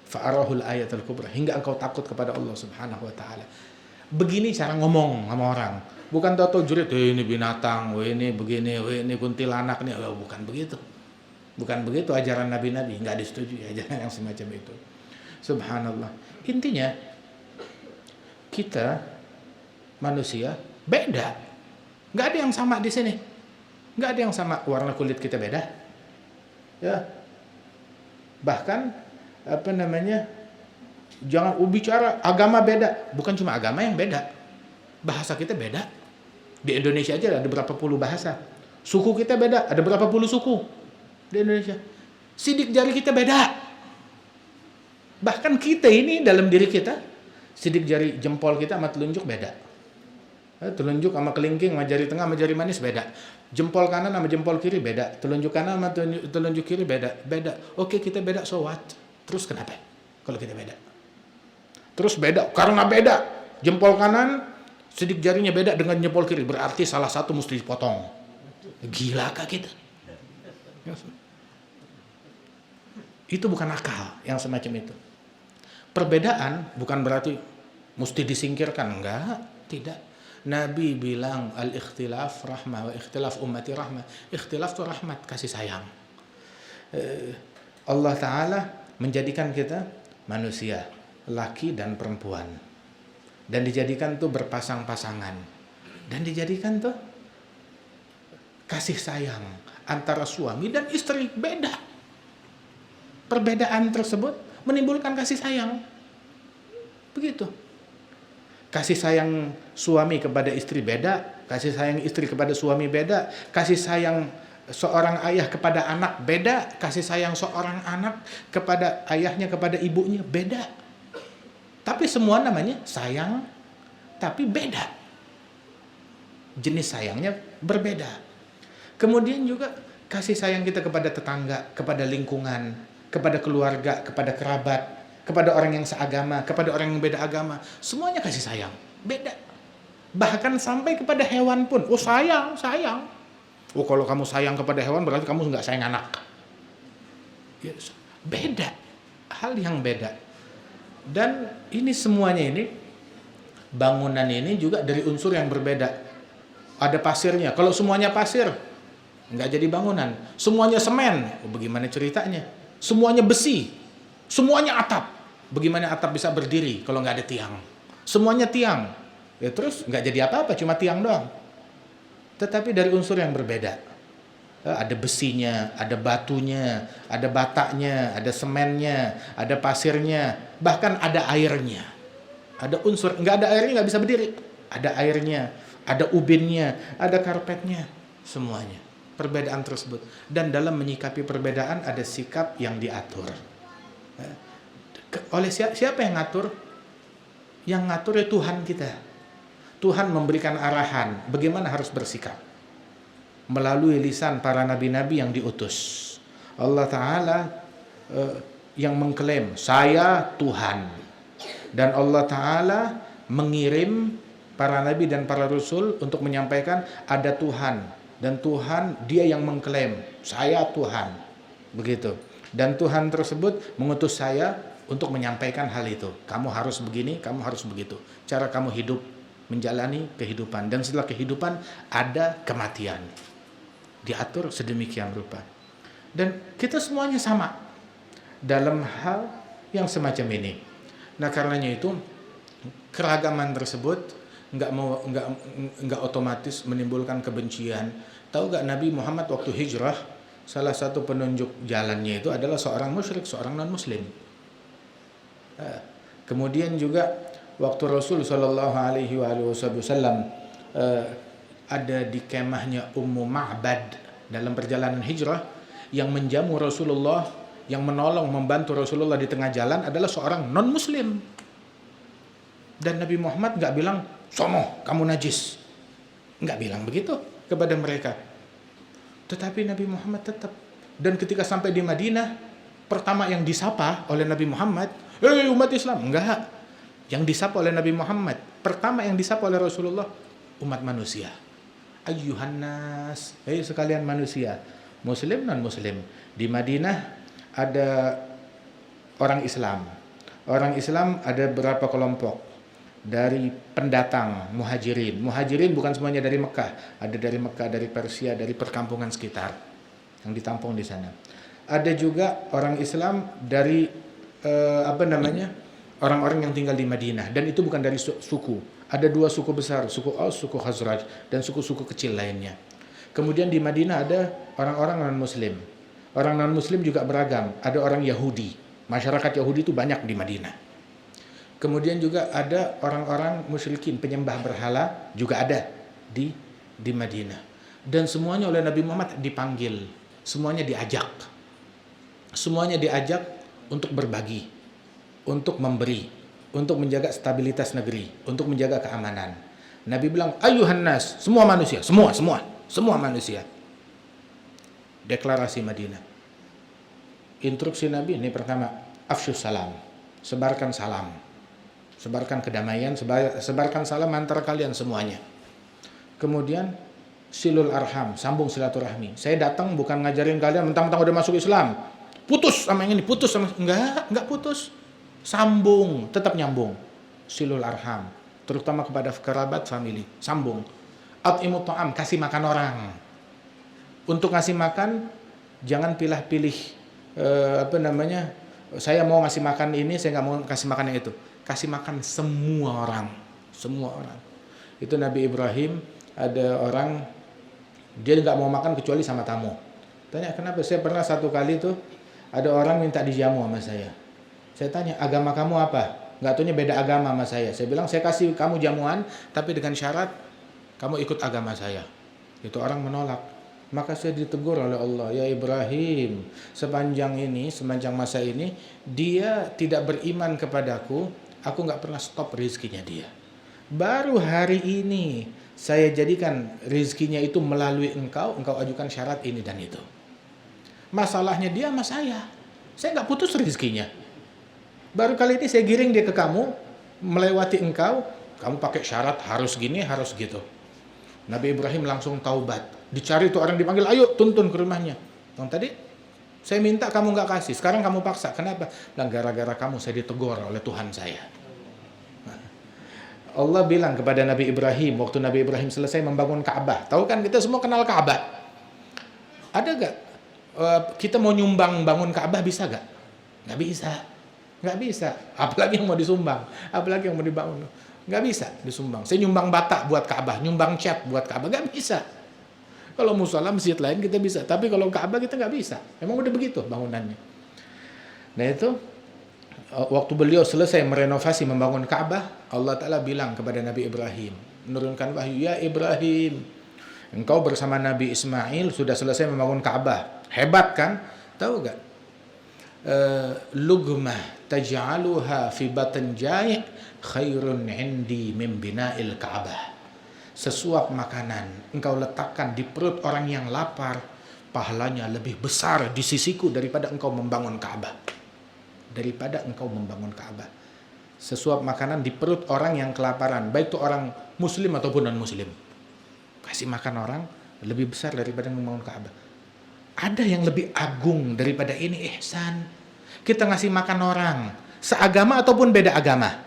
Fa'arahul ayatul kubra, hingga engkau takut kepada Allah Subhanahu wa taala. Begini cara ngomong sama orang. Bukan tahu jurit, ini binatang, ini begini, ini kuntilanak nih. Bukan begitu. Bukan begitu ajaran nabi-nabi, enggak disetujui ajaran yang semacam itu. Subhanallah. Intinya kita manusia beda. Enggak ada yang sama di sini. Enggak ada yang sama, warna kulit kita beda. Ya. Bahkan jangan bicara agama beda, bukan cuma agama yang beda. Bahasa kita beda. Di Indonesia aja ada berapa puluh bahasa. Suku kita beda, ada berapa puluh suku di Indonesia. Sidik jari kita beda. Bahkan kita ini dalam diri kita, sidik jari jempol kita sama telunjuk beda. Telunjuk sama kelingking, sama jari tengah, sama jari manis beda. Jempol kanan sama jempol kiri beda. Telunjuk kanan sama telunjuk kiri beda. Oke, kita beda, so what? Terus kenapa kalau kita beda? Terus beda, karena beda. Jempol kanan, sidik jarinya beda dengan jempol kiri. Berarti salah satu mesti dipotong. Gila kah kita? Itu bukan akal yang semacam itu. Perbedaan bukan berarti mesti disingkirkan. Enggak, tidak. Nabi bilang al-ikhtilaf rahmah wa ikhtilaf ummati rahmah. Ikhtilaf itu rahmat, kasih sayang. Allah Ta'ala menjadikan kita manusia, laki dan perempuan. Dan dijadikan tuh berpasang-pasangan. Dan dijadikan tuh kasih sayang antara suami dan istri. Beda. Perbedaan tersebut menimbulkan kasih sayang. Begitu. Kasih sayang suami kepada istri beda, kasih sayang istri kepada suami beda, kasih sayang seorang ayah kepada anak beda, kasih sayang seorang anak kepada ayahnya, kepada ibunya beda. Tapi semua namanya sayang, tapi beda. Jenis sayangnya berbeda. Kemudian juga kasih sayang kita kepada tetangga, kepada lingkungan, kepada keluarga, kepada kerabat, kepada orang yang seagama, kepada orang yang beda agama, semuanya kasih sayang, beda. Bahkan sampai kepada hewan pun, oh sayang. Oh kalau kamu sayang kepada hewan berarti kamu nggak sayang anak. Ya, beda, hal yang beda. Dan ini semuanya ini, bangunan ini juga dari unsur yang berbeda. Ada pasirnya, kalau semuanya pasir, nggak jadi bangunan. Semuanya semen, oh, bagaimana ceritanya? Semuanya besi, semuanya atap, bagaimana atap bisa berdiri kalau nggak ada tiang? Semuanya tiang, ya terus nggak jadi apa-apa, cuma tiang doang. Tetapi dari unsur yang berbeda. Ada besinya, ada batunya, ada bataknya, ada semennya, ada pasirnya, bahkan ada airnya. Ada unsur, nggak ada airnya nggak bisa berdiri. Ada airnya, ada ubinnya, ada karpetnya, semuanya. Perbedaan tersebut. Dan dalam menyikapi perbedaan ada sikap yang diatur. Oleh siapa yang ngatur? Yang ngatur ya Tuhan kita. Tuhan memberikan arahan bagaimana harus bersikap melalui lisan para nabi-nabi yang diutus. Allah Ta'ala yang mengklaim saya Tuhan, dan Allah Ta'ala mengirim para nabi dan para rasul untuk menyampaikan ada Tuhan, dan Tuhan dia yang mengklaim saya Tuhan, begitu. Dan Tuhan tersebut mengutus saya untuk menyampaikan hal itu. Kamu harus begini, kamu harus begitu. Cara kamu hidup, menjalani kehidupan, dan setelah kehidupan ada kematian, diatur sedemikian rupa. Dan kita semuanya sama dalam hal yang semacam ini. Nah karenanya itu keragaman tersebut nggak otomatis menimbulkan kebencian. Tahu gak Nabi Muhammad waktu hijrah, salah satu penunjuk jalannya itu adalah seorang musyrik, seorang non muslim. Kemudian juga waktu Rasul Shallallahu Alaihi Wasallam ada di kemahnya Ummu Ma'bad dalam perjalanan hijrah, yang menjamu Rasulullah, yang menolong membantu Rasulullah di tengah jalan adalah seorang non muslim. Dan Nabi Muhammad nggak bilang sono kamu najis, nggak bilang begitu kepada mereka. Tetapi Nabi Muhammad tetap. Dan ketika sampai di Madinah, pertama yang disapa oleh Nabi Muhammad, hei umat Islam, enggak. Yang disapa oleh Nabi Muhammad, pertama yang disapa oleh Rasulullah, umat manusia. Ayyuhan nas, hei sekalian manusia, muslim non muslim. Di Madinah ada orang Islam. Orang Islam ada berapa kelompok? Dari pendatang, muhajirin. Muhajirin bukan semuanya dari Mekah. Ada dari Mekah, dari Persia, dari perkampungan sekitar yang ditampung di sana. Ada juga orang Islam dari orang-orang yang tinggal di Madinah, dan itu bukan dari suku. Ada dua suku besar, suku Aus, suku Khazraj, dan suku-suku kecil lainnya. Kemudian di Madinah ada orang-orang non-muslim. Orang non-muslim juga beragam. Ada orang Yahudi. Masyarakat Yahudi itu banyak di Madinah. Kemudian juga ada orang-orang musyrikin, penyembah berhala, juga ada di Madinah. Dan semuanya oleh Nabi Muhammad dipanggil. Semuanya diajak. Semuanya diajak untuk berbagi, untuk memberi, untuk menjaga stabilitas negeri, untuk menjaga keamanan. Nabi bilang, ayuhan nas, semua manusia, semua manusia. Deklarasi Madinah. Instruksi Nabi ini pertama, afsyus salam, sebarkan salam, sebarkan kedamaian, sebarkan salam antara kalian semuanya. Kemudian silul arham, sambung silaturahmi. Saya datang bukan ngajarin kalian mentang-mentang udah masuk Islam, putus sama yang ini, putus sama enggak putus. Sambung, tetap nyambung. Silul arham, terutama kepada kerabat, family, sambung. At'imut ta'am, kasih makan orang. Untuk ngasih makan jangan pilih-pilih saya mau ngasih makan ini, saya nggak mau kasih makan yang itu. Kasih makan semua orang. Itu Nabi Ibrahim, ada orang dia nggak mau makan kecuali sama tamu. Tanya kenapa? Saya pernah satu kali tuh ada orang minta dijamu sama saya. Saya tanya, agama kamu apa? nggak taunya beda agama sama saya. Saya bilang, saya kasih kamu jamuan, tapi dengan syarat kamu ikut agama saya. Itu orang menolak. Maka saya ditegur oleh Allah, ya Ibrahim, sepanjang masa ini, dia tidak beriman kepadaku, aku nggak pernah stop rizkinya dia. Baru hari ini, saya jadikan rizkinya itu melalui engkau ajukan syarat ini dan itu. Masalahnya dia sama saya nggak putus rizkinya. Baru kali ini saya giring dia ke kamu, melewati engkau, kamu pakai syarat harus gini, harus gitu. Nabi Ibrahim langsung taubat. Dicari tuh orang dipanggil, ayo tuntun ke rumahnya. Yang tadi saya minta kamu nggak kasih, sekarang kamu paksa. Kenapa? Dan gara-gara kamu saya ditegur oleh Tuhan saya. Allah bilang kepada Nabi Ibrahim waktu Nabi Ibrahim selesai membangun Ka'bah. Tahu kan kita semua kenal Ka'bah. Ada gak kita mau nyumbang bangun Ka'bah, bisa gak? Nggak bisa. Nggak bisa. Apalagi yang mau disumbang, apalagi yang mau dibangun. Nggak bisa disumbang. Saya nyumbang bata buat Ka'bah, nyumbang cat buat Ka'bah, nggak bisa. Kalau musola masjid lain kita bisa, tapi kalau Ka'bah kita nggak bisa. Emang udah begitu bangunannya. Nah itu waktu beliau selesai merenovasi membangun Ka'bah, Allah Ta'ala bilang kepada Nabi Ibrahim, menurunkan wahyu, ya Ibrahim, engkau bersama Nabi Ismail sudah selesai membangun Ka'bah. Hebat kan? Tahu gak? Lugmah taj'aluha fi batn jai' khairun indi min bina'il Ka'bah. Sesuap makanan engkau letakkan di perut orang yang lapar, pahalanya lebih besar di sisiku daripada engkau membangun Ka'bah. Sesuap makanan di perut orang yang kelaparan, baik itu orang muslim ataupun non muslim. Kasih makan orang lebih besar daripada membangun Ka'bah. Ada yang lebih agung daripada ini, ihsan. Kita ngasih makan orang seagama ataupun beda agama.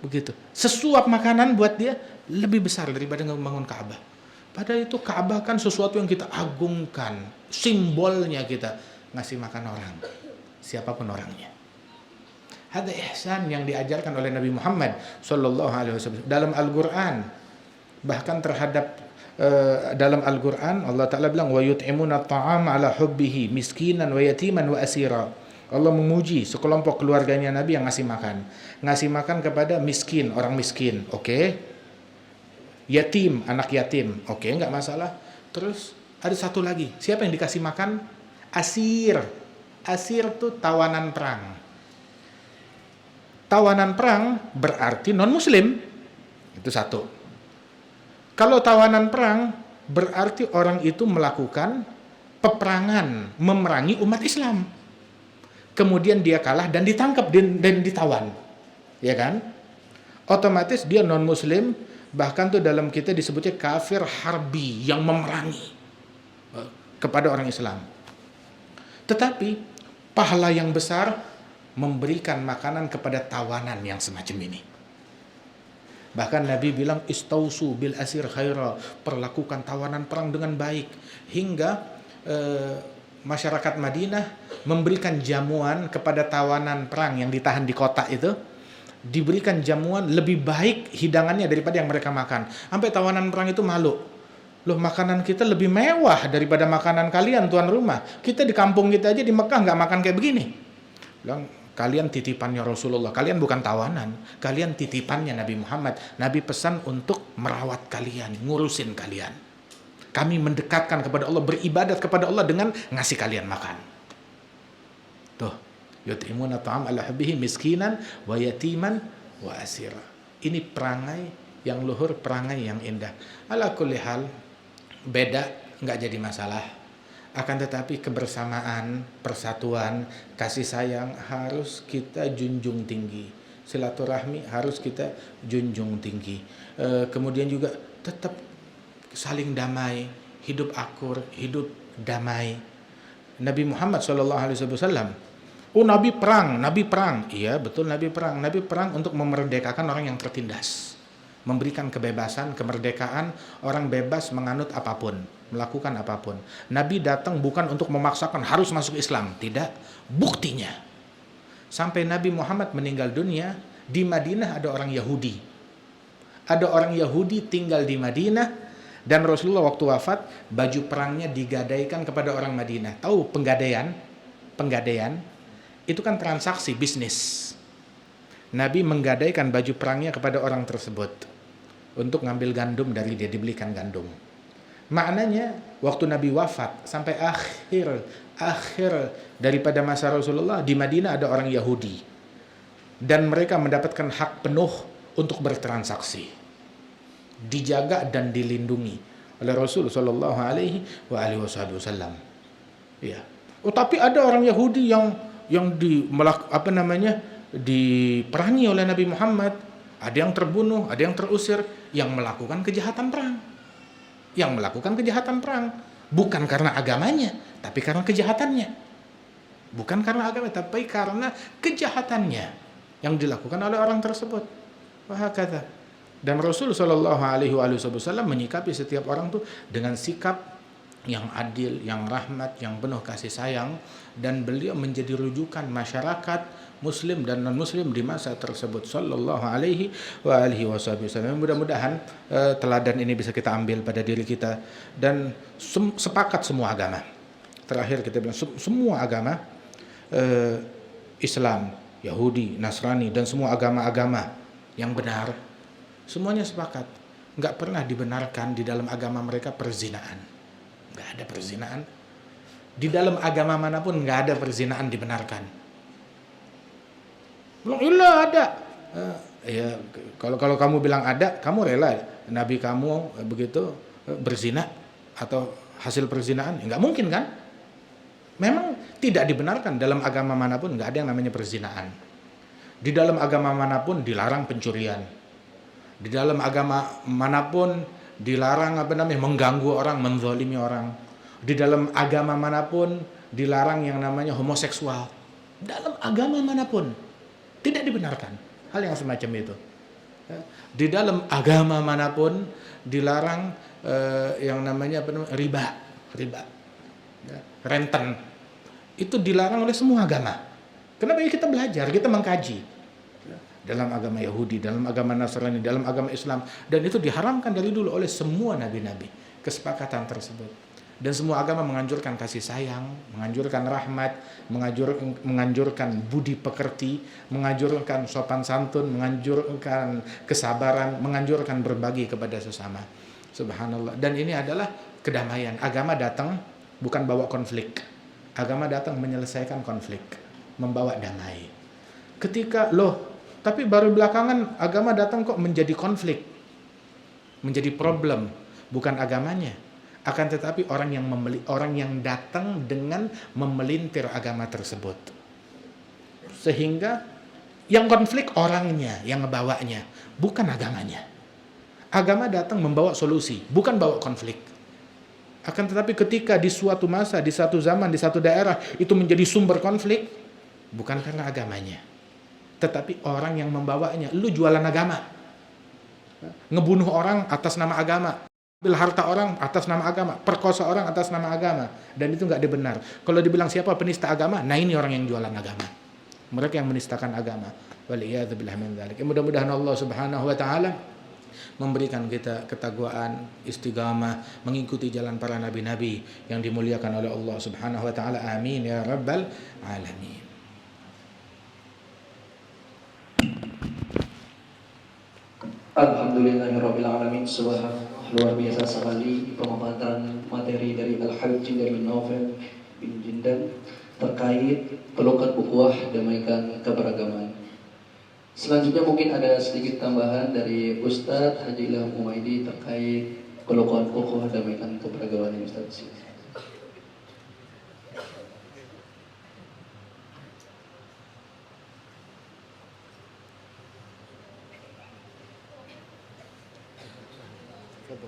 Begitu. Sesuap makanan buat dia lebih besar daripada membangun Ka'bah. Padahal itu Ka'bah kan sesuatu yang kita agungkan, simbolnya kita ngasih makan orang, siapapun orangnya. Ada ihsan yang diajarkan oleh Nabi Muhammad sallallahu alaihi wasallam dalam Al-Qur'an. Bahkan terhadap dalam Al-Qur'an Allah Ta'ala bilang wa yut'imuna at'ama ala hubbihi miskinan wa yatiman wa asira. Allah memuji sekelompok keluarganya Nabi yang ngasih makan kepada miskin, orang miskin, oke. Yatim, anak yatim, oke, nggak masalah. Terus ada satu lagi, siapa yang dikasih makan? Asir tuh tawanan perang. Tawanan perang berarti non muslim, itu satu. Kalau tawanan perang berarti orang itu melakukan peperangan, memerangi umat Islam. Kemudian dia kalah dan ditangkap dan ditawan, ya kan? Otomatis dia non muslim, bahkan tuh dalam kita disebutnya kafir harbi yang memerangi kepada orang Islam. Tetapi pahala yang besar memberikan makanan kepada tawanan yang semacam ini. Bahkan Nabi bilang istausu bil asir khaira, perlakukan tawanan perang dengan baik, hingga masyarakat Madinah memberikan jamuan kepada tawanan perang yang ditahan di kota itu, diberikan jamuan lebih baik hidangannya daripada yang mereka makan. Sampai tawanan perang itu malu. Loh, makanan kita lebih mewah daripada makanan kalian tuan rumah. Kita di kampung kita aja di Mekah nggak makan kayak begini. Bilang, kalian titipannya Rasulullah, kalian bukan tawanan, kalian titipannya Nabi Muhammad. Nabi pesan untuk merawat kalian, ngurusin kalian. Kami mendekatkan kepada Allah, beribadat kepada Allah dengan ngasih kalian makan. Tuh, yut'imuna ta'am ala hubbihi miskinan wa yatiman wa asira. Ini perangai yang luhur, perangai yang indah. Ala kulli hal, beda nggak jadi masalah. Akan tetapi kebersamaan, persatuan, kasih sayang harus kita junjung tinggi. Silaturahmi harus kita junjung tinggi. Kemudian juga tetap saling damai, hidup akur, hidup damai. Nabi Muhammad SAW, Nabi perang. Iya betul, Nabi perang untuk memerdekakan orang yang tertindas, memberikan kebebasan, kemerdekaan, orang bebas menganut apapun, melakukan apapun. Nabi datang bukan untuk memaksakan harus masuk Islam, tidak. Buktinya, sampai Nabi Muhammad meninggal dunia, di Madinah ada orang Yahudi tinggal di Madinah. Dan Rasulullah waktu wafat, baju perangnya digadaikan kepada orang Madinah. Tahu penggadaian? Penggadaian itu kan transaksi bisnis. Nabi menggadaikan baju perangnya kepada orang tersebut untuk ngambil gandum dari dia, dibelikan gandum. Maknanya waktu Nabi wafat sampai akhir daripada masa Rasulullah di Madinah ada orang Yahudi dan mereka mendapatkan hak penuh untuk bertransaksi, dijaga dan dilindungi oleh Rasul Shallallahu Alaihi Wasallam. Ya. Oh, tapi ada orang Yahudi yang diperangi oleh Nabi Muhammad, ada yang terbunuh, ada yang terusir, yang melakukan kejahatan perang. Bukan karena agamanya, tapi karena kejahatannya. Bukan karena agama, tapi karena kejahatannya yang dilakukan oleh orang tersebut. Wahakata. Dan Rasul Shallallahu Alaihi Wasallam menyikapi setiap orang tuh dengan sikap yang adil, yang rahmat, yang penuh kasih sayang, dan beliau menjadi rujukan masyarakat Muslim dan non Muslim di masa tersebut. Sallallahu Alaihi Wasallam. Mudah-mudahan teladan ini bisa kita ambil pada diri kita dan sepakat semua agama. Terakhir kita bilang semua agama, Islam, Yahudi, Nasrani, dan semua agama-agama yang benar, semuanya sepakat. Nggak pernah dibenarkan di dalam agama mereka perzinaan. Nggak ada perzinaan. Di dalam agama manapun nggak ada perzinaan dibenarkan. Belum ilah ada. Ya kalau kamu bilang ada, kamu rela Nabi kamu begitu berzina atau hasil perzinaan? Nggak mungkin kan? Memang tidak dibenarkan dalam agama manapun, nggak ada yang namanya perzinaan. Di dalam agama manapun dilarang pencurian. Di dalam agama manapun dilarang mengganggu orang, menzalimi orang. Di dalam agama manapun dilarang yang namanya homoseksual. Dalam agama manapun tidak dibenarkan hal yang semacam itu. Di dalam agama manapun dilarang yang namanya riba, renten. Itu dilarang oleh semua agama. Kenapa kita belajar, kita mengkaji dalam agama Yahudi, dalam agama Nasrani, dalam agama Islam, dan itu diharamkan dari dulu oleh semua nabi-nabi. Kesepakatan tersebut. Dan semua agama menganjurkan kasih sayang, menganjurkan rahmat, menganjurkan budi pekerti, menganjurkan sopan santun, menganjurkan kesabaran, menganjurkan berbagi kepada sesama. Subhanallah. Dan ini adalah kedamaian. Agama datang bukan bawa konflik. Agama datang menyelesaikan konflik, membawa damai. Ketika tapi baru belakangan agama datang kok menjadi konflik, menjadi problem, bukan agamanya. Akan tetapi orang yang datang dengan memelintir agama tersebut. Sehingga yang konflik orangnya, yang ngebawanya, bukan agamanya. Agama datang membawa solusi, bukan bawa konflik. Akan tetapi ketika di suatu masa, di satu zaman, di satu daerah itu menjadi sumber konflik, bukan karena agamanya, tetapi orang yang membawanya. Lu jualan agama, ngebunuh orang atas nama agama, ambil harta orang atas nama agama, perkosa orang atas nama agama, dan itu nggak dibenar. Kalau dibilang siapa penista agama, nah ini orang yang jualan agama, mereka yang menistakan agama. Waliyadzubillah min dzalik. Mudah-mudahan Allah Subhanahu wa taala memberikan kita ketakwaan, istiqamah, mengikuti jalan para nabi-nabi yang dimuliakan oleh Allah Subhanahu wa taala. Amin ya rabbal alamin. Alhamdulillahirabbil alamin. Subhanallah, luar biasa sekali pemaparan materi dari Al-Hajj dari Novel bin Jindan terkait pelukan ukhuwah damaikan keberagaman. Selanjutnya mungkin ada sedikit tambahan dari Ustadz Haji Ilham Humaidi terkait pelukan ukhuwah damaikan keberagaman ini, Ustadz. Betul.